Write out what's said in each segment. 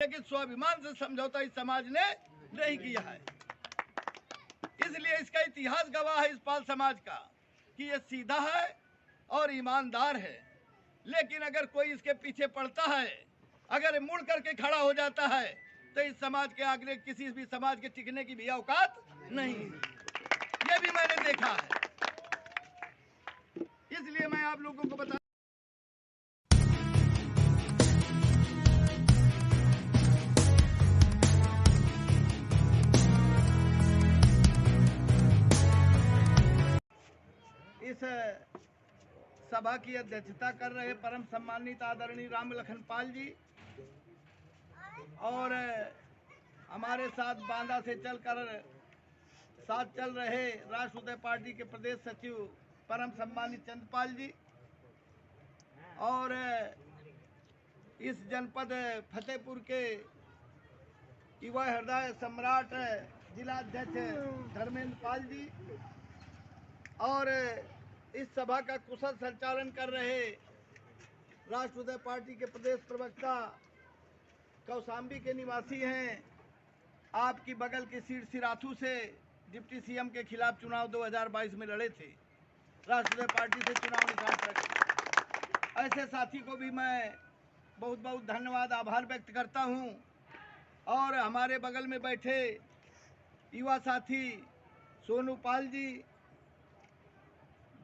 लेकिन स्वाभिमान से समझौता इस समाज ने नहीं किया है। इसलिए इसका इतिहास गवाह है इस पाल समाज का कि ये सीधा है और ईमानदार है। लेकिन अगर कोई इसके पीछे पड़ता है, अगर मुड़ करके खड़ा हो जाता है, तो इस समाज के आगे किसी भी समाज के टिकने की भी औकात नहीं। ये भी मैंने देखा है। इसलिए मैं आप लोगों को बता इस सभा की अध्यक्षता कर रहे परम सम्मानित आदरणीय राम लखन पाल जी और हमारे साथ बांदा से चलकर साथ चल रहे राष्ट्रवादी पार्टी के प्रदेश सचिव परम सम्मानित चंद्रपाल जी और इस जनपद फतेहपुर के युवा हृदय सम्राट जिलाध्यक्ष धर्मेंद्र पाल जी और इस सभा का कुशल संचालन कर रहे राष्ट्रवादी पार्टी के प्रदेश प्रवक्ता कौशाम्बी के निवासी हैं, आपकी बगल की सीट सिराथू से डिप्टी सीएम के खिलाफ चुनाव 2022 में लड़े थे, राष्ट्रवादी पार्टी से चुनाव निकाल सके। ऐसे साथी को भी मैं बहुत बहुत धन्यवाद आभार व्यक्त करता हूं। और हमारे बगल में बैठे युवा साथी सोनू पाल जी,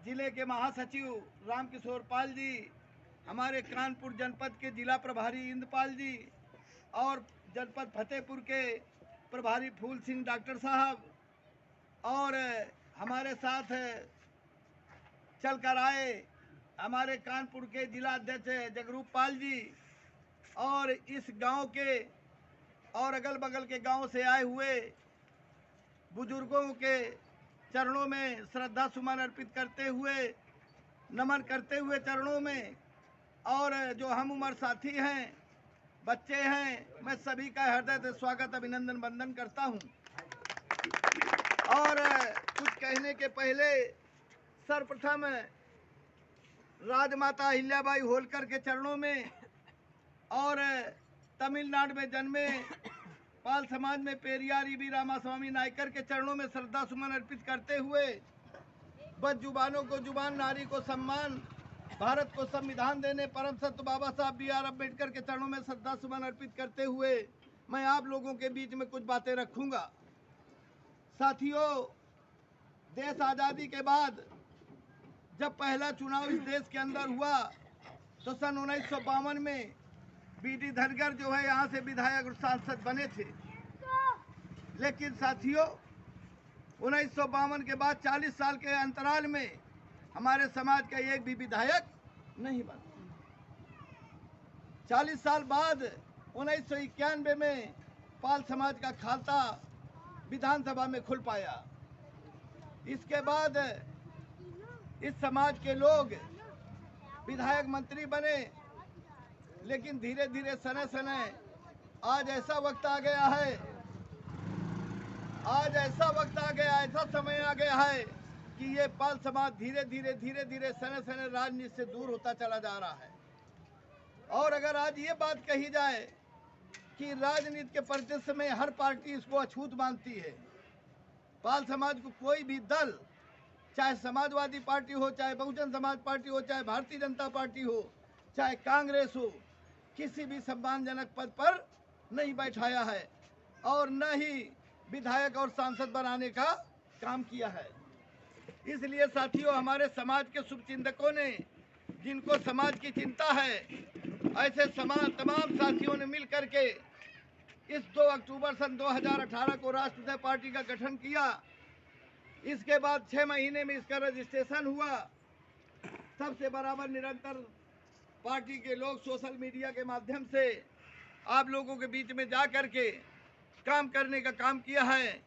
जिले के महासचिव रामकिशोर पाल जी, हमारे कानपुर जनपद के जिला प्रभारी इंद्रपाल जी और जनपद फतेहपुर के प्रभारी फूल सिंह डॉक्टर साहब और हमारे साथ चलकर आए हमारे कानपुर के जिला अध्यक्ष जगरूप पाल जी और इस गांव के और अगल बगल के गांव से आए हुए बुजुर्गों के चरणों में श्रद्धा सुमन अर्पित करते हुए नमन करते हुए चरणों में, और जो हम उम्र साथी हैं, बच्चे हैं, मैं सभी का हृदय से स्वागत अभिनंदन वंदन करता हूं। और कुछ कहने के पहले सर्वप्रथम राजमाता अहिल्याबाई होलकर के चरणों में और तमिलनाडु में जन्मे पाल समाज में पेरियार ईवी रामास्वामी नायकर के चरणों में श्रद्धा सुमन अर्पित करते हुए, बद जुबानों को जुबान, नारी को सम्मान, भारत को संविधान देने परम सत्य बाबा साहब B.R. अम्बेडकर के चरणों में श्रद्धा सुमन अर्पित करते हुए मैं आप लोगों के बीच में कुछ बातें रखूंगा। साथियों, देश आज़ादी के बाद जब पहला चुनाव इस देश के अंदर हुआ तो सन 1952 में B.D. धनगर जो है यहाँ से विधायक और सांसद बने थे। लेकिन साथियों, 1952 के बाद 40 साल के अंतराल में हमारे समाज का एक भी विधायक नहीं बना। 40 साल बाद 1991 में पाल समाज का खाता विधानसभा में खुल पाया। इसके बाद इस समाज के लोग विधायक मंत्री बने, लेकिन धीरे धीरे सने सने आज ऐसा वक्त आ गया है, ऐसा समय आ गया है कि ये पाल समाज धीरे धीरे सने सने राजनीति से दूर होता चला जा रहा है। और अगर आज ये बात कही जाए कि राजनीति के परिदृश्य में हर पार्टी इसको अछूत मानती है, पाल समाज को कोई भी दल, चाहे समाजवादी पार्टी हो, चाहे बहुजन समाज पार्टी हो, चाहे भारतीय जनता पार्टी हो, चाहे कांग्रेस हो, किसी भी सम्मानजनक पद पर नहीं बैठाया है और न ही विधायक और सांसद बनाने का काम किया है। इसलिए साथियों, हमारे समाज के शुभचिंतकों ने, जिनको समाज की चिंता है, ऐसे तमाम साथियों ने मिल करके इस 2 अक्टूबर सन 2018 को राष्ट्रवादी पार्टी का गठन किया। इसके बाद 6 महीने में इसका रजिस्ट्रेशन हुआ। सबसे बराबर निरंतर पार्टी के लोग सोशल मीडिया के माध्यम से आप लोगों के बीच में जा कर के काम करने का काम किया है।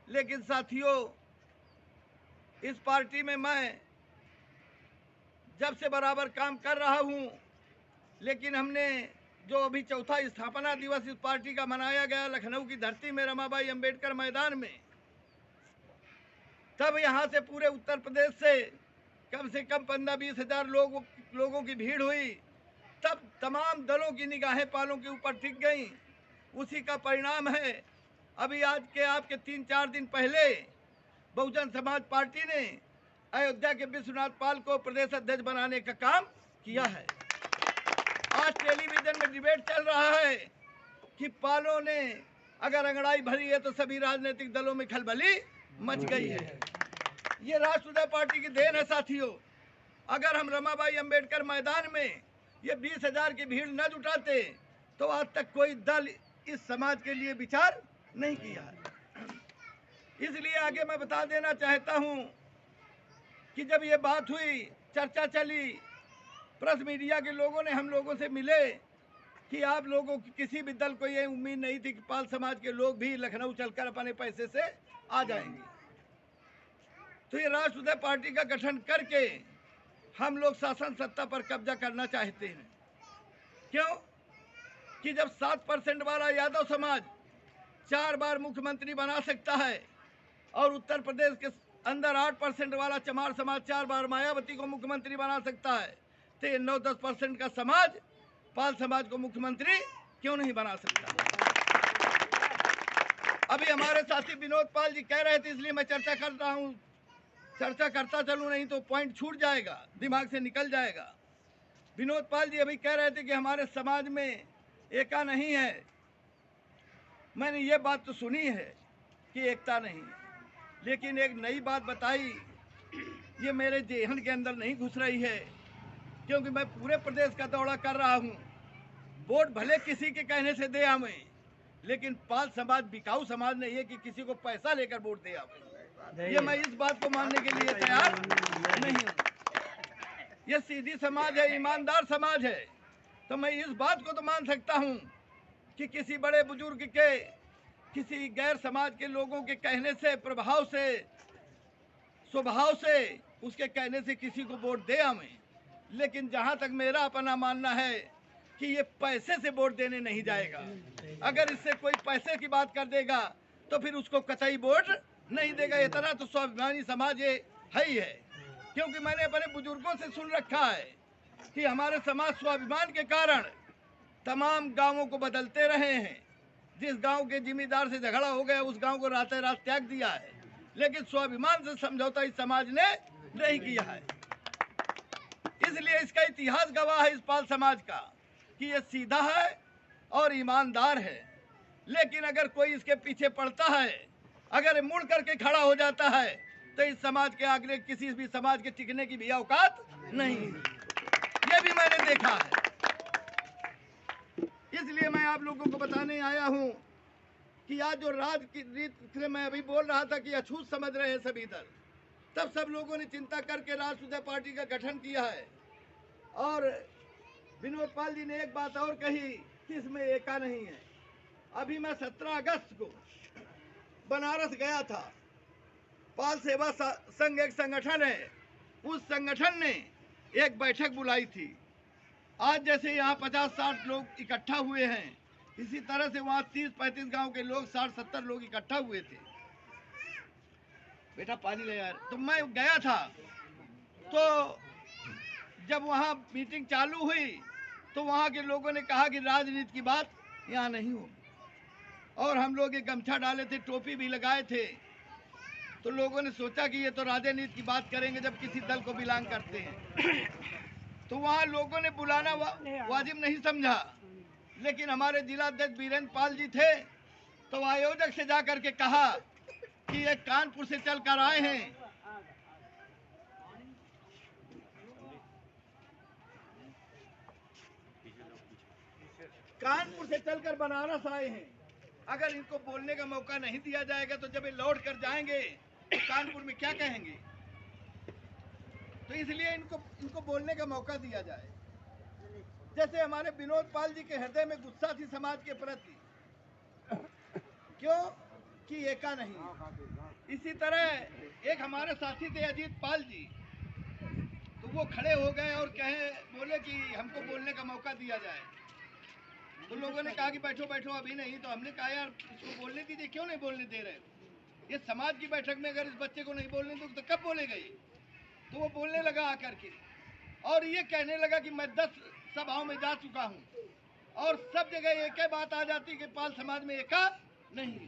लेकिन साथियों, इस पार्टी में मैं जब से बराबर काम कर रहा हूं, लेकिन हमने जो अभी चौथा स्थापना दिवस इस पार्टी का मनाया गया लखनऊ की धरती में रमाबाई अंबेडकर मैदान में, तब यहाँ से पूरे उत्तर प्रदेश से कम 15-20 हजार लोगों की भीड़ हुई। तब तमाम दलों की निगाहें पालों के ऊपर टिक गईं उसी का परिणाम है। अभी आज के आपके 3-4 दिन पहले बहुजन समाज पार्टी ने अयोध्या के विश्वनाथ पाल को प्रदेश अध्यक्ष बनाने का काम किया है। आज टेलीविजन में डिबेट चल रहा है कि पालों ने अगर अंगड़ाई भरी है तो सभी राजनीतिक दलों में खलबली मच गई है। ये राष्ट्रीय पार्टी की देन है साथियों। अगर हम रमाबाई अंबेडकर मैदान में ये 20,000 की भीड़ न जुटाते तो आज तक कोई दल इस समाज के लिए विचार नहीं किया है। इसलिए आगे मैं बता देना चाहता हूं कि जब ये बात हुई, चर्चा चली, प्रेस मीडिया के लोगों ने हम लोगों से मिले कि आप लोगों की किसी भी दल को ये उम्मीद नहीं थी कि पाल समाज के लोग भी लखनऊ चलकर अपने पैसे से आ जाएंगे। तो ये राष्ट्रीय पार्टी का गठन करके हम लोग शासन सत्ता पर कब्जा करना चाहते हैं। क्यों कि जब 7% वाला यादव समाज 4 बार मुख्यमंत्री बना सकता है और उत्तर प्रदेश के अंदर 8% वाला चमार समाज 4 बार मायावती को मुख्यमंत्री बना सकता है, तो ये 9-10% का समाज पाल समाज को मुख्यमंत्री क्यों नहीं बना सकता। अभी हमारे साथी विनोद पाल जी कह रहे थे, इसलिए मैं चर्चा कर रहा हूँ, चर्चा करता चलूँ नहीं तो पॉइंट छूट जाएगा, दिमाग से निकल जाएगा। विनोद पाल जी अभी कह रहे थे कि हमारे समाज में एकता नहीं है। मैंने ये बात तो सुनी है कि एकता नहीं, लेकिन एक नई बात बताई, ये मेरे जेहन के अंदर नहीं घुस रही है, क्योंकि मैं पूरे प्रदेश का दौरा कर रहा हूँ। वोट भले किसी के कहने से दे आवे, लेकिन पाल समाज बिकाऊ समाज नहीं है कि किसी को पैसा लेकर वोट दे आवे। ये मैं इस बात को मानने के लिए तैयार नहीं हूँ। ये सीधी समाज है, ईमानदार समाज है। तो मैं इस बात को तो मान सकता हूँ कि किसी बड़े बुजुर्ग के, किसी गैर समाज के लोगों के कहने से, प्रभाव से, स्वभाव से, उसके कहने से किसी को वोट दे आवे। लेकिन जहाँ तक मेरा अपना मानना है कि ये पैसे से वोट देने नहीं जाएगा। अगर इससे कोई पैसे की बात कर देगा तो फिर उसको कतई वोट नहीं देगा। इतना तो स्वाभिमानी समाज ये है ही है, क्योंकि मैंने अपने बुजुर्गों से सुन रखा है कि हमारे समाज स्वाभिमान के कारण तमाम गांवों को बदलते रहे हैं। जिस गांव के जिम्मेदार से झगड़ा हो गया उस गांव को रातें रात त्याग दिया है, लेकिन स्वाभिमान से समझौता इस समाज ने नहीं किया है। इसलिए इसका इतिहास गवाह है इस पाल समाज का कि ये सीधा है और ईमानदार है। लेकिन अगर कोई इसके पीछे पड़ता है, अगर मुड़ करके खड़ा हो जाता है, तो इस समाज के आगे किसी भी समाज के टिकने की भी औकात नहीं है। ये भी मैंने देखा है। इसलिए मैं आप लोगों को बताने आया हूं कि आज जो राजनीति से मैं अभी बोल रहा था कि अछूत समझ रहे हैं सभी दल, तब सब लोगों ने चिंता करके राष्ट्रीय पार्टी का गठन किया है। और विनोद पाल जी ने एक बात और कही कि इसमें एका नहीं है। अभी मैं 17 अगस्त को बनारस गया था। पाल सेवा संघ एक संगठन है, उस संगठन ने एक बैठक बुलाई थी। आज जैसे यहाँ 50-60 लोग इकट्ठा हुए हैं, इसी तरह से वहाँ 30-35 गांव के लोग 60-70 लोग इकट्ठा हुए थे। बेटा पानी ले यार। तो मैं गया था, तो जब वहाँ मीटिंग चालू हुई तो वहाँ के लोगों ने कहा कि राजनीति की बात यहाँ नहीं होगी। और हम लोग ये गमछा डाले थे, टोपी भी लगाए थे, तो लोगों ने सोचा कि ये तो राजनीति की बात करेंगे जब किसी दल को बिलोंग करते हैं। तो वहाँ लोगों ने बुलाना वाजिब नहीं समझा। लेकिन हमारे जिलाध्यक्ष वीरेंद्र पाल जी थे, तो आयोजक से जा करके कहा कि ये कानपुर से चलकर आए हैं, कानपुर से चलकर बनारस आए हैं। अगर इनको बोलने का मौका नहीं दिया जाएगा तो जब ये लौट कर जाएंगे तो कानपुर में क्या कहेंगे। तो इसलिए इनको बोलने का मौका दिया जाए। जैसे हमारे विनोद पाल जी के हृदय में गुस्सा थी समाज के प्रति, क्यों कि एका नहीं। इसी तरह एक हमारे साथी थे अजीत पाल जी, तो वो खड़े हो गए और बोले कि हमको बोलने का मौका दिया जाए। तो लोगों ने कहा कि बैठो बैठो, अभी नहीं। तो हमने कहा यार इसको बोलने दीजिए, क्यों नहीं बोलने दे रहे हो। ये समाज की बैठक में अगर इस बच्चे को नहीं बोलने दो तो कब बोलेगा ये। तो वो बोलने लगा आकर के, और ये कहने लगा कि मैं 10 सभाओं में जा चुका हूँ और सब जगह एक ही बात आ जाती कि पाल समाज में एका नहीं।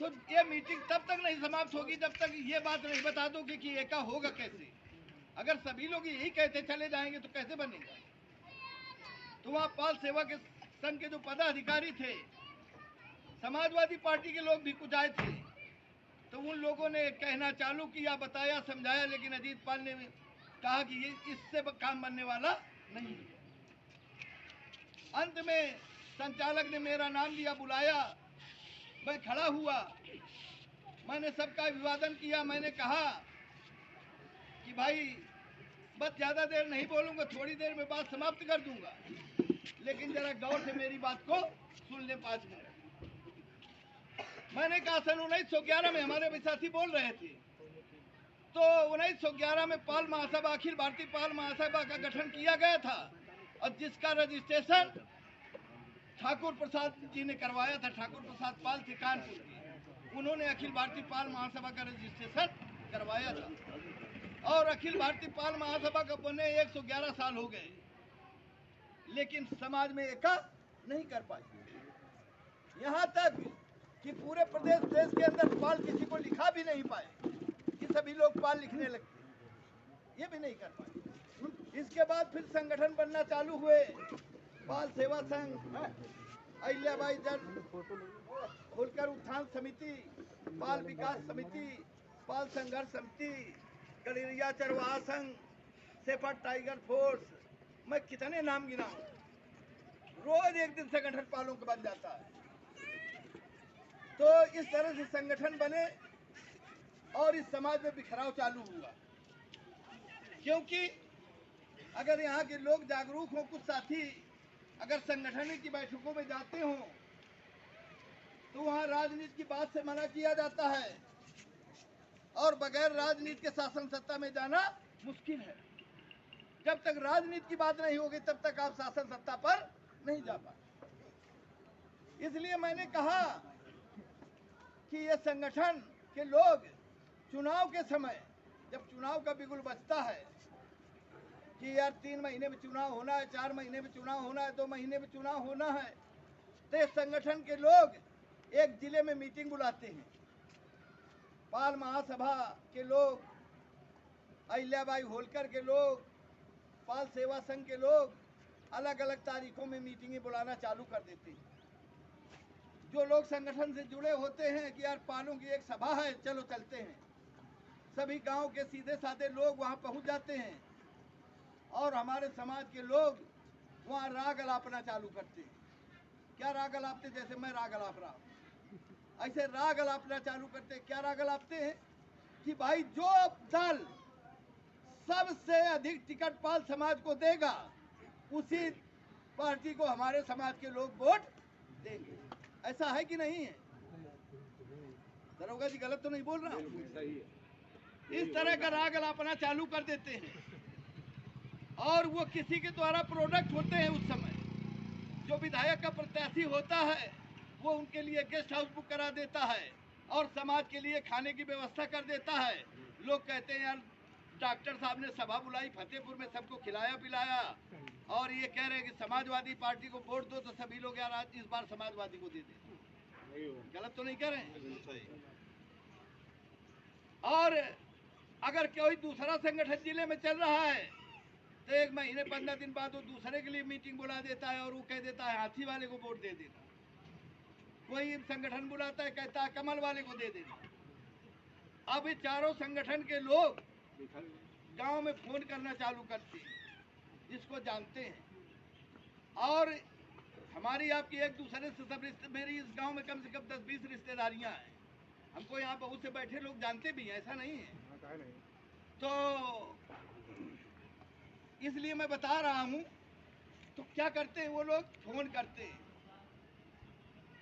तो ये मीटिंग तब तक नहीं समाप्त होगी जब तक ये बात नहीं बता दोगे कि एका होगा कैसे। अगर सभी लोग यही कहते चले जाएंगे तो कैसे बनेगा। तो वहाँ पाल सेवा के संघ के जो पदाधिकारी थे, समाजवादी पार्टी के लोग भी कुछ आए थे, तो उन लोगों ने कहना चालू किया, बताया, समझाया, लेकिन अजीत पाल ने कहा कि ये इससे काम बनने वाला नहीं है। अंत में संचालक ने मेरा नाम लिया, बुलाया, मैं खड़ा हुआ, मैंने सबका अभिवादन किया। मैंने कहा कि भाई बस ज़्यादा देर नहीं बोलूँगा, थोड़ी देर में बात समाप्त कर दूंगा, लेकिन जरा गौर से मेरी बात को सुन ले 5 मिनट। मैंने कहा सन 1911 में हमारे साथी बोल रहे थे, तो 1911 में पाल महासभा, अखिल भारतीय पाल महासभा का गठन किया गया था और जिसका रजिस्ट्रेशन ठाकुर प्रसाद जी ने करवाया था। ठाकुर प्रसाद पाल थे कानपुर के, उन्होंने अखिल भारतीय पाल महासभा का रजिस्ट्रेशन करवाया था और अखिल भारतीय पाल महासभा का बने 111 साल हो गए, लेकिन समाज में एका नहीं कर पाए। यहाँ तक कि पूरे प्रदेश देश के अंदर पाल किसी को लिखा भी नहीं पाए कि सभी लोग पाल लिखने लगते, ये भी नहीं कर पाए। इसके बाद फिर संगठन बनना चालू हुए, पाल सेवा संघ, अहिल्याबाई जन होलकर उत्थान समिति, पाल विकास समिति, पाल संघर्ष समिति, गडरिया चरवाहा संघ, सेफर टाइगर फोर्स, मैं कितने नाम गिनाऊं। रोज एक दिन संगठन पालों का बन जाता है। तो इस तरह से संगठन बने और इस समाज में बिखराव चालू हुआ, क्योंकि अगर यहाँ के लोग जागरूक हों, कुछ साथी अगर संगठन की बैठकों में जाते हों तो वहाँ राजनीति की बात से मना किया जाता है और बगैर राजनीति के शासन सत्ता में जाना मुश्किल है। जब तक राजनीति की बात नहीं होगी तब तक आप शासन सत्ता पर नहीं जा पाए। इसलिए मैंने कहा कि ये संगठन के लोग चुनाव के समय, जब चुनाव का बिगुल बजता है कि यार 3 महीने में चुनाव होना है, 4 महीने में चुनाव होना है, 2 महीने में चुनाव होना है, तो संगठन के लोग एक जिले में मीटिंग बुलाते हैं। पाल महासभा के लोग, अहिल्याबाई होलकर के लोग, पाल सेवा संघ के लोग अलग अलग तारीखों में मीटिंगें बुलाना चालू कर देते हैं। जो लोग संगठन से जुड़े होते हैं कि यार पालों की एक सभा है, चलो चलते हैं, सभी गांव के सीधे साधे लोग वहां पहुंच जाते हैं और हमारे समाज के लोग वहाँ राग अलापना चालू करते हैं। क्या राग अलापते? जैसे मैं राग अलाप रहा हूँ, ऐसे राग अलापना चालू करते हैं। क्या राग अलापते हैं कि भाई जो दल सबसे अधिक टिकट पाल समाज को देगा उसी पार्टी को हमारे समाज के लोग वोट देंगे। ऐसा है कि नहीं है? दरोगा जी गलत तो नहीं बोल रहा हूँ? इस तरह का राग अलापना चालू कर देते हैं और वो किसी के द्वारा प्रोडक्ट होते हैं। उस समय जो विधायक का प्रत्याशी होता है वो उनके लिए गेस्ट हाउस बुक करा देता है और समाज के लिए खाने की व्यवस्था कर देता है। लोग कहते हैं यार डॉक्टर साहब ने सभा बुलाई फतेहपुर में, सबको खिलाया पिलाया और ये कह रहे हैं कि समाजवादी पार्टी को वोट दो, तो सभी लोग यार आज इस बार समाजवादी को दे दें। गलत तो नहीं कह रहे हैं? और अगर कोई दूसरा संगठन जिले में चल रहा है तो 1 महीने 15 दिन बाद वो दूसरे के लिए मीटिंग बुला देता है और वो कह देता है हाथी वाले को वोट दे देना। कोई संगठन बुलाता है, कहता है कमल वाले को दे देना। अब ये चारों संगठन के लोग गांव में फोन करना चालू करते हैं, जिसको जानते हैं। और हमारी आपकी एक दूसरे से सब मेरी इस गांव में कम से कम 10-20 रिश्तेदारियां हैं। हमको यहाँ बहुत से बैठे लोग जानते भी हैं, ऐसा नहीं है। तो इसलिए मैं बता रहा हूँ। तो क्या करते हैं वो लोग? फोन करते हैं।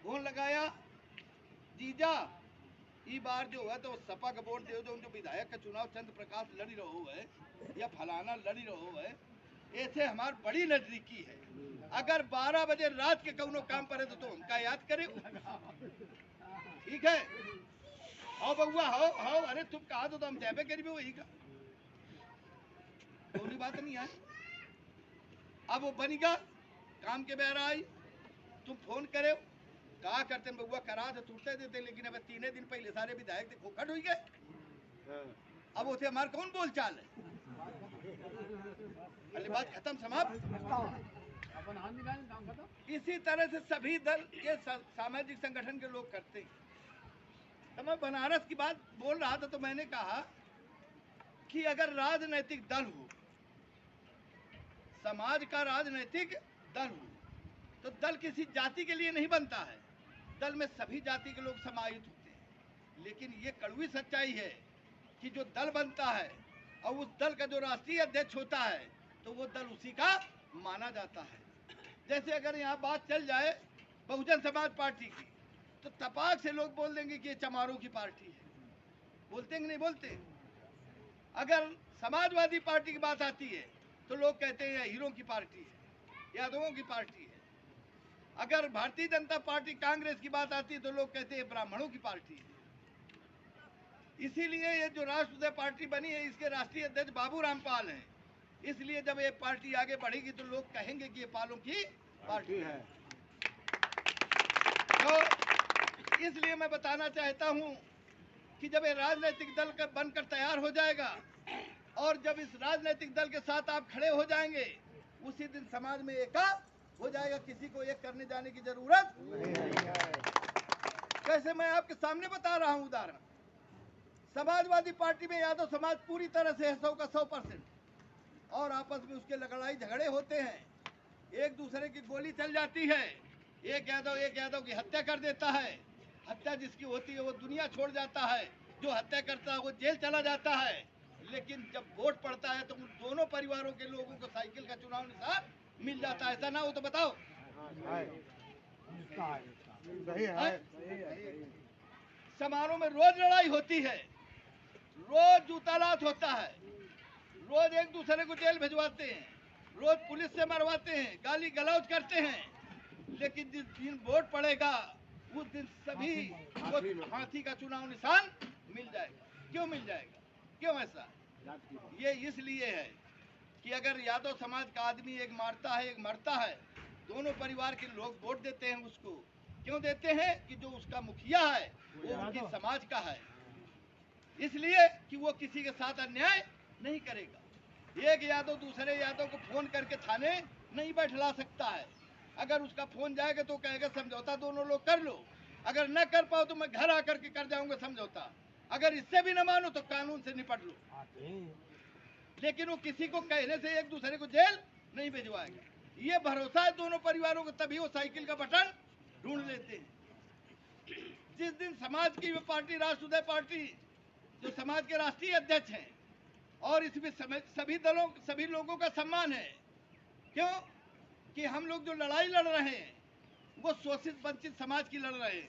फोन लगाया, जीजा ई बार जो है तो सपा का वोट दे, जो विधायक का चुनाव चंद्र प्रकाश लड़ी रहो है या फलाना लड़ी रहो है, ऐसे हमार बड़ी नजदीकी है। अगर 12 बजे रात के कौनो काम पड़े तो उनका याद करे। ठीक है, आओ बउआ हो, अरे तुम कहा तो हम जाबे करी वही का कोई बात नहीं है। अब वो बनेगा काम के बेहरा आई, तुम फोन करे कहा करते बउआ करा तो टूटते देते, लेकिन अब 3 दिन पहले सारे विधायक थे खोखट हुई गए। अब उसे हमारे कौन बोल चाल है, अरे बात खत्म समाप्त। इसी तरह से सभी दल ये सामाजिक संगठन के लोग करते हैं। तो मैं बनारस की बात बोल रहा था, तो मैंने कहा कि अगर राजनीतिक दल हो, समाज का राजनीतिक दल हो, तो दल किसी जाति के लिए नहीं बनता है, दल में सभी जाति के लोग समाहित होते हैं। लेकिन ये कड़वी सच्चाई है कि जो दल बनता है और उस दल का जो राष्ट्रीय अध्यक्ष होता है, तो वो दल उसी का माना जाता है। जैसे अगर यहाँ बात चल जाए बहुजन समाज पार्टी की, तो तपाक से लोग बोल देंगे कि ये चमारों की पार्टी है, बोलते हैं कि नहीं बोलते। अगर समाजवादी पार्टी की बात आती है तो लोग कहते हैं हीरों की पार्टी है, यादवों की पार्टी है। अगर भारतीय जनता पार्टी कांग्रेस की बात आती है तो लोग कहते हैं ब्राह्मणों की पार्टी है। इसीलिए ये जो राष्ट्रीय पार्टी बनी है, इसके राष्ट्रीय अध्यक्ष बाबू रामपाल हैं। इसलिए जब ये पार्टी आगे बढ़ेगी तो लोग कहेंगे कि ये पालों की पार्टी है। तो इसलिए मैं बताना चाहता हूं कि जब ये राजनीतिक दल का बनकर तैयार हो जाएगा और जब इस राजनीतिक दल के साथ आप खड़े हो जाएंगे, उसी दिन समाज में एक हो जाएगा, किसी को एक करने जाने की जरूरत नहीं है। कैसे मैं आपके सामने बता रहा हूं उदाहरण। समाजवादी पार्टी में यादव समाज पूरी तरह से है 100 का 100%, और आपस में उसके लड़ाई झगड़े होते हैं, एक दूसरे की गोली चल जाती है, एक यादव की हत्या कर देता है। हत्या जिसकी होती है वो दुनिया छोड़ जाता है, जो हत्या करता है वो जेल चला जाता है। लेकिन जब वोट पड़ता है तो उन दोनों परिवारों के लोगों को साइकिल का चुनाव निशान मिल जाता है। ऐसा ना हो तो बताओ। समारोह में रोज लड़ाई होती है, रोज जूतालात होता है, रोज एक दूसरे को जेल भिजवाते हैं, रोज पुलिस से मरवाते हैं, गाली गलौज करते हैं। लेकिन जिस दिन वोट पड़ेगा उस दिन सभी को फांसी का चुनाव निशान मिल जाएगा। क्यों मिल जाएगा, क्यों ऐसा? ये इसलिए है कि अगर यादव समाज का आदमी एक मारता है एक मरता है, दोनों परिवार के लोग वोट देते हैं उसको। क्यों देते हैं? कि जो उसका मुखिया है वो उनकी समाज का है, इसलिए कि वो किसी के साथ अन्याय नहीं करेगा। एक यादव दूसरे यादव को फोन करके थाने नहीं बैठला सकता है। अगर उसका फोन जाएगा तो कहेगा समझौता दोनों लोग कर लो, अगर न कर पाओ तो मैं घर आकर के कर जाऊंगा समझौता, अगर इससे भी न मानो तो कानून से निपट लो। लेकिन वो किसी को कहने से एक दूसरे को जेल नहीं भिजवाएगा। ये भरोसा है दोनों परिवारों को, तभी वो साइकिल का बटन ढूंढ लेते हैं। जिस दिन समाज की वो पार्टी राष्ट्रीय पार्टी जो समाज के राष्ट्रीय अध्यक्ष हैं, और इसमें सभी लोगों का सम्मान है। क्यों? कि हम लोग जो लड़ाई लड़ रहे हैं वो शोषित वंचित समाज की लड़ रहे हैं।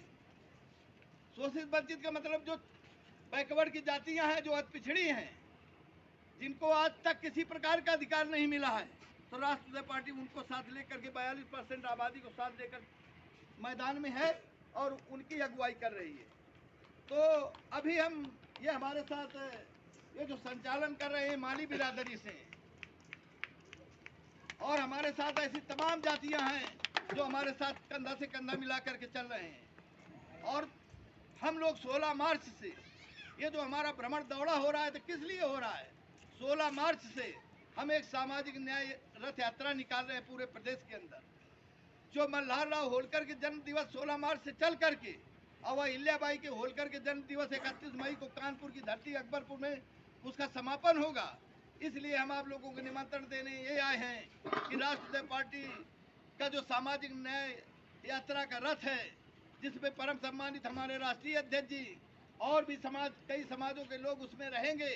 शोषित वंचित का मतलब जो बैकवर्ड की जातियां हैं, जो अति पिछड़ी हैं, जिनको आज तक किसी प्रकार का अधिकार नहीं मिला है, तो राष्ट्रीय पार्टी उनको साथ लेकर के 42% आबादी को साथ लेकर मैदान में है और उनकी अगुवाई कर रही है। तो अभी हम ये हमारे साथ ये जो संचालन कर रहे हैं माली बिरादरी से, और हमारे साथ ऐसी तमाम जातियां हैं जो हमारे साथ कंधा से कंधा मिला करके चल रहे हैं। और हम लोग 16 मार्च से ये जो हमारा भ्रमण दौड़ा हो रहा है, तो किस लिए हो रहा है? 16 मार्च से हम एक सामाजिक न्याय रथ यात्रा निकाल रहे हैं पूरे प्रदेश के अंदर। जो मल्हारराव होलकर के जन्म दिवस 16 मार्च से चल करके और अहिल्याबाई के होलकर के जन्म दिवस 31 मई को कानपुर की धरती अकबरपुर में उसका समापन होगा। इसलिए हम आप लोगों को निमंत्रण देने ये आए हैं कि राष्ट्रीय पार्टी का जो सामाजिक न्याय यात्रा का रथ है, जिसमें परम सम्मानित हमारे राष्ट्रीय अध्यक्ष जी और भी कई समाजों के लोग उसमें रहेंगे,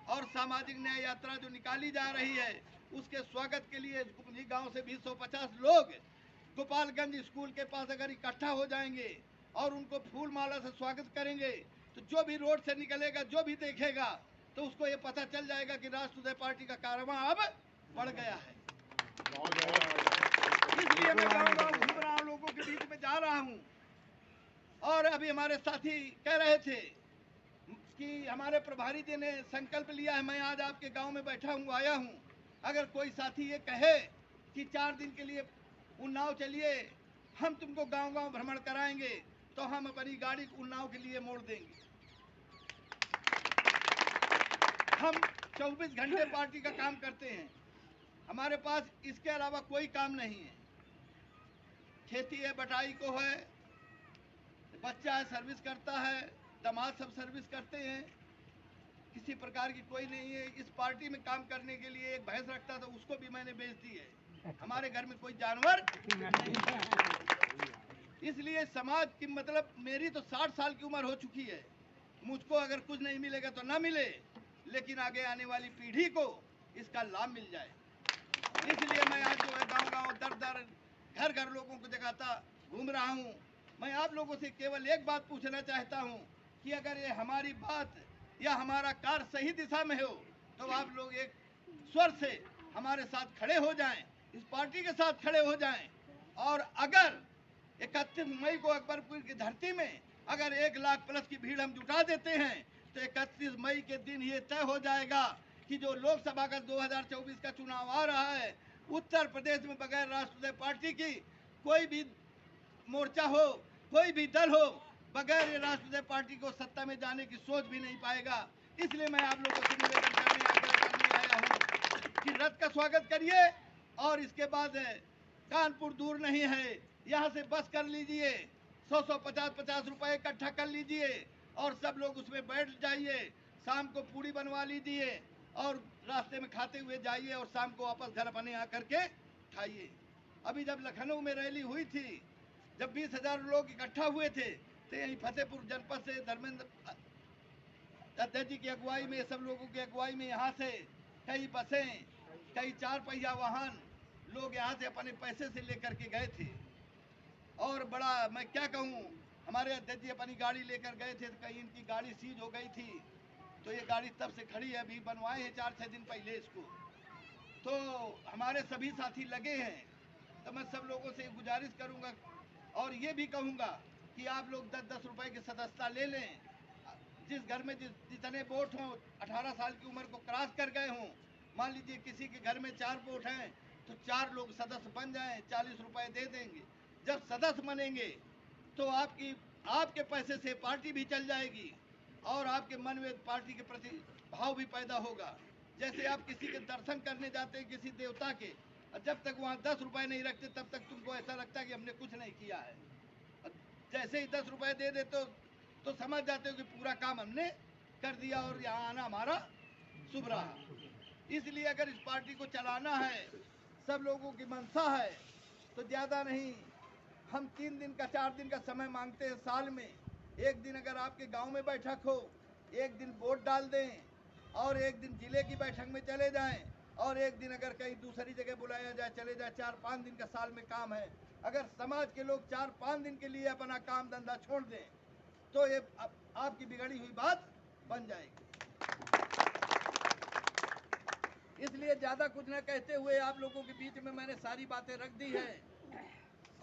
और सामाजिक न्याय यात्रा जो निकाली जा रही है उसके स्वागत के लिए गांव से 250 लोग गोपालगंज स्कूल के पास अगर इकट्ठा हो जाएंगे और उनको फूल माला से स्वागत करेंगे, तो जो भी रोड से निकलेगा, जो भी देखेगा, तो उसको ये पता चल जाएगा कि राष्ट्रीय पार्टी का कारवां अब बढ़ गया है। इसलिए मैं गाँव घूम रहा हूँ, लोगों के बीच में जा रहा हूँ। और अभी हमारे साथी कह रहे थे कि हमारे प्रभारी जी ने संकल्प लिया है, मैं आज आपके गांव में बैठा हूँ, आया हूँ। अगर कोई साथी ये कहे कि 4 दिन के लिए उन्नाव चलिए, हम तुमको गांव गांव भ्रमण कराएंगे, तो हम अपनी गाड़ी उन्नाव के लिए मोड़ देंगे। हम 24 घंटे पार्टी का काम करते हैं, हमारे पास इसके अलावा कोई काम नहीं है। खेती है, बटाई को है, बच्चा है सर्विस करता है, दामाद सब सर्विस करते हैं, किसी प्रकार की कोई नहीं है। इस पार्टी में काम करने के लिए एक भैंस रखता था, उसको भी मैंने बेच दी है। हमारे घर में कोई जानवर नहीं। इसलिए समाज की मतलब मेरी तो 60 साल की उम्र हो चुकी है, मुझको अगर कुछ नहीं मिलेगा तो ना मिले, लेकिन आगे आने वाली पीढ़ी को इसका लाभ मिल जाए। इसलिए मैं आज जो है गांव गांव दर दर घर घर लोगों को जगाता घूम रहा हूं। मैं आप लोगों से केवल एक बात पूछना चाहता हूं कि अगर ये हमारी बात या हमारा कार्य सही दिशा में हो तो आप लोग एक स्वर से हमारे साथ खड़े हो जाएं, इस पार्टी के साथ खड़े हो जाएं। और अगर 31 मई को अकबरपुर की धरती में अगर 1 लाख प्लस की भीड़ हम जुटा देते हैं तो 31 मई के दिन ये तय हो जाएगा कि जो लोकसभा का 2024 का चुनाव आ रहा है, उत्तर प्रदेश में बगैर राष्ट्रीय पार्टी की कोई भी मोर्चा हो, कोई भी दल हो, बगैर ये राष्ट्रीय पार्टी को सत्ता में जाने की सोच भी नहीं पाएगा। इसलिए मैं आप लोगों से निवेदन करने आया हूँ कि रथ का स्वागत करिए और इसके बाद कानपुर दूर नहीं है, यहाँ से बस कर लीजिए, 100 50 रुपए इकट्ठा कर लीजिए और सब लोग उसमें बैठ जाइए, शाम को पूड़ी बनवा लीजिए और रास्ते में खाते हुए जाइए और शाम को वापस घर अपने आकर के खाइए। अभी जब लखनऊ में रैली हुई थी, जब 20,000 लोग इकट्ठा हुए थे, तो यहीं फतेहपुर जनपद से धर्मेंद्र अध्यक्ष जी की अगुवाई में, सब लोगों की अगुवाई में यहाँ से कई बसें, कई 4 पहिया वाहन लोग यहाँ से अपने पैसे से लेकर के गए थे। और बड़ा मैं क्या कहूँ, हमारे अध्यक्ष जी अपनी गाड़ी लेकर गए थे, तो कहीं इनकी गाड़ी सीज हो गई थी, तो ये गाड़ी तब से खड़ी है, अभी बनवाए हैं 4-6 दिन पहले इसको। तो हमारे सभी साथी लगे हैं, तो मैं सब लोगों से गुजारिश करूंगा और ये भी कहूंगा कि आप लोग 10-10 रुपए की सदस्यता ले लें। जिस घर में जितने वोट हों, 18 साल की उम्र को क्रॉस कर गए हों, मान लीजिए किसी के घर में 4 वोट हैं तो 4 लोग सदस्य बन जाएं, 40 रुपए दे देंगे। जब सदस्य बनेंगे तो आपके पैसे से पार्टी भी चल जाएगी और आपके मन में पार्टी के प्रति भाव भी पैदा होगा। जैसे आप किसी के दर्शन करने जाते हैं किसी देवता के, जब तक वहाँ 10 रुपए नहीं रखते तब तक तुमको ऐसा लगता है कि हमने कुछ नहीं किया है। जैसे ही 10 रुपए दे देते तो समझ जाते हो कि पूरा काम हमने कर दिया और यहाँ आना हमारा शुभ रहा। इसलिए अगर इस पार्टी को चलाना है, सब लोगों की मंशा है, तो ज़्यादा नहीं, हम 3 दिन का 4 दिन का समय मांगते हैं साल में। एक दिन अगर आपके गांव में बैठक हो, एक दिन वोट डाल दें और एक दिन जिले की बैठक में चले जाएं और एक दिन अगर कहीं दूसरी जगह बुलाया जाए चले जाए। 4-5 दिन का साल में काम है। अगर समाज के लोग 4-5 दिन के लिए अपना काम धंधा छोड़ दें तो ये आपकी बिगड़ी हुई बात बन जाएगी। इसलिए ज़्यादा कुछ न कहते हुए आप लोगों के बीच में मैंने सारी बातें रख दी है।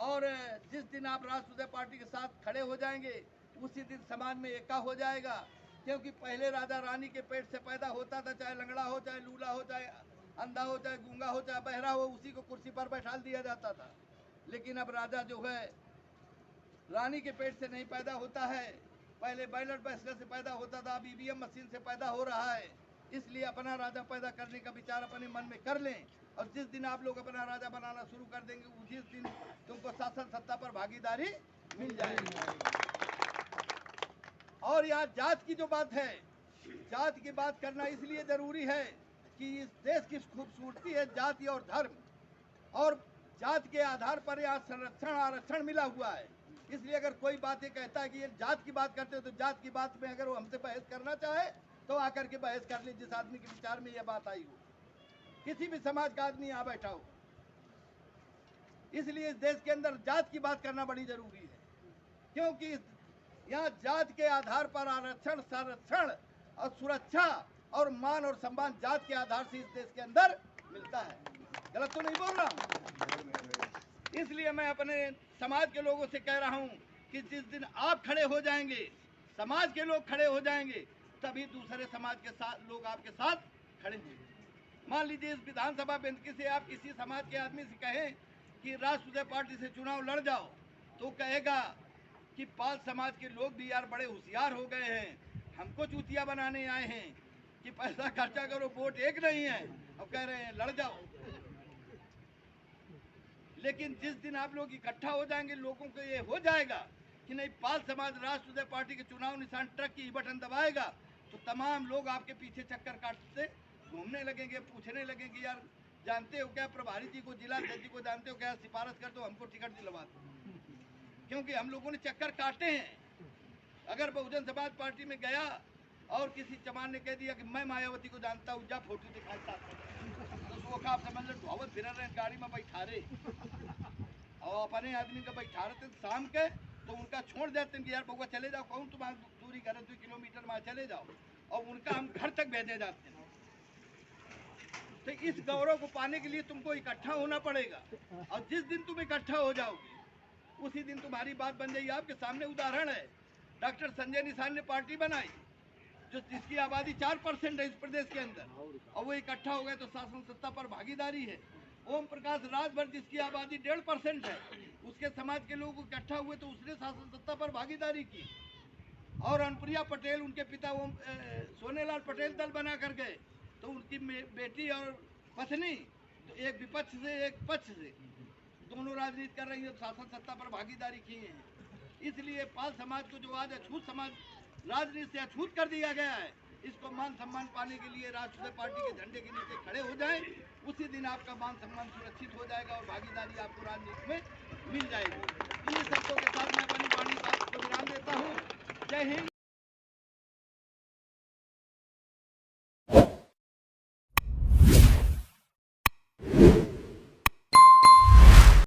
और जिस दिन आप राष्ट्रीय पार्टी के साथ खड़े हो जाएंगे उसी दिन समाज में एका हो जाएगा। क्योंकि पहले राजा रानी के पेट से पैदा होता था, चाहे लंगड़ा हो, चाहे लूला हो, चाहे अंधा हो, चाहे गूंगा हो, चाहे बहरा हो, उसी को कुर्सी पर बैठा दिया जाता था। लेकिन अब राजा जो है रानी के पेट से नहीं पैदा होता है, पहले बैलेट बैलेट से पैदा होता था, अब ईवीएम मशीन से पैदा हो रहा है। इसलिए अपना राजा पैदा करने का विचार अपने मन में कर लें और जिस दिन आप लोग अपना राजा बनाना शुरू कर देंगे उसी दिन तुमको शासन सत्ता पर भागीदारी मिल जाएगी। और यहाँ जात की जो बात है, जात की बात करना इसलिए जरूरी है कि इस देश की खूबसूरती है जाति और धर्म, और जात के आधार पर यहाँ संरक्षण आरक्षण मिला हुआ है। इसलिए अगर कोई बात ये कहता है कि ये जात की बात करते हो तो जात की बात में अगर वो हमसे बहस करना चाहे तो आकर के बहस कर ली, जिस आदमी के विचार में यह बात आई हो, किसी भी समाज का आदमी यहाँ बैठा हो। इसलिए इस देश के अंदर जात की बात करना बड़ी जरूरी है, क्योंकि यहाँ जात के आधार पर आरक्षण, संरक्षण और सुरक्षा और मान और सम्मान जात के आधार से इस देश के अंदर मिलता है। गलत तो नहीं बोल रहा हूँ। इसलिए मैं अपने समाज के लोगों से कह रहा हूँ कि जिस दिन आप खड़े हो जाएंगे, समाज के लोग खड़े हो जाएंगे, तभी दूसरे समाज के साथ लोग आपके साथ खड़े होंगे। मान लीजिए इस विधानसभा बेंच से आप किसी समाज के आदमी से कहें कि राष्ट्रीय पार्टी से चुनाव लड़ जाओ तो कहेगा कि पाल समाज के लोग भी यार बड़े होशियार हो गए हैं, हमको चूतिया बनाने आए हैं कि पैसा खर्चा करो, वोट एक नहीं है, अब कह रहे हैं लड़ जाओ। लेकिन जिस दिन आप लोग इकट्ठा हो जाएंगे, लोगों को ये हो जाएगा कि नहीं पाल समाज राष्ट्रीय पार्टी के चुनाव निशान ट्रक की बटन दबाएगा, तो तमाम लोग आपके पीछे चक्कर काटते घूमने लगेंगे, पूछने लगेंगे यार जानते हो क्या प्रभारी जी को, जिला अध्यक्ष जी को जानते हो क्या, सिफारिश कर दो, हमको टिकट दिलवा दो। क्योंकि हम लोगों ने चक्कर काटे हैं। अगर बहुजन समाज पार्टी में गया और किसी चमार ने कह दिया कि मैं मायावती को जानता हूँ, जा फोटो दिखाता, तो वो का आप समझ लो ढोवत फिर रहे गाड़ी में बैठा रहे और अपने आदमी का बैठा रहे थे शाम के, तो उनका छोड़ देते हैं कि यार बउआ चले जाओ, कहूँ तुम्हारी दूरी घर 2 किलोमीटर में चले जाओ, और उनका हम घर तक भेजे जाते हैं। तो इस गौरव को पाने के लिए तुमको इकट्ठा होना पड़ेगा, और जिस दिन तुम इकट्ठा हो जाओगे उसी दिन तुम्हारी बात बन जाएगी। आपके सामने उदाहरण है, डॉक्टर संजय निषाद ने पार्टी बनाई जो जिसकी आबादी 4% है इस प्रदेश के अंदर, और वो इकट्ठा हो गए तो शासन सत्ता पर भागीदारी है। ओम प्रकाश राजभर जिसकी आबादी 1.5% है, उसके समाज के लोग इकट्ठा हुए तो उसने शासन सत्ता पर भागीदारी की। और अनुप्रिया पटेल उनके पिता सोनेलाल पटेल दल बना कर गए, तो उनकी बेटी और पत्नी तो एक विपक्ष से एक पक्ष से दोनों राजनीति कर रही है, शासन सत्ता पर भागीदारी की है। इसलिए पाल समाज को जो आज अछूत समाज राजनीति से अछूत कर दिया गया है, इसको मान सम्मान पाने के लिए राष्ट्रीय पार्टी के झंडे के नीचे खड़े हो जाएं, उसी दिन आपका मान सम्मान सुरक्षित हो जाएगा और भागीदारी आपको राजनीति में मिल जाएगी। इन शब्दों के साथ मैं अपनी वाणी को विराम देता हूँ। जय हिंद।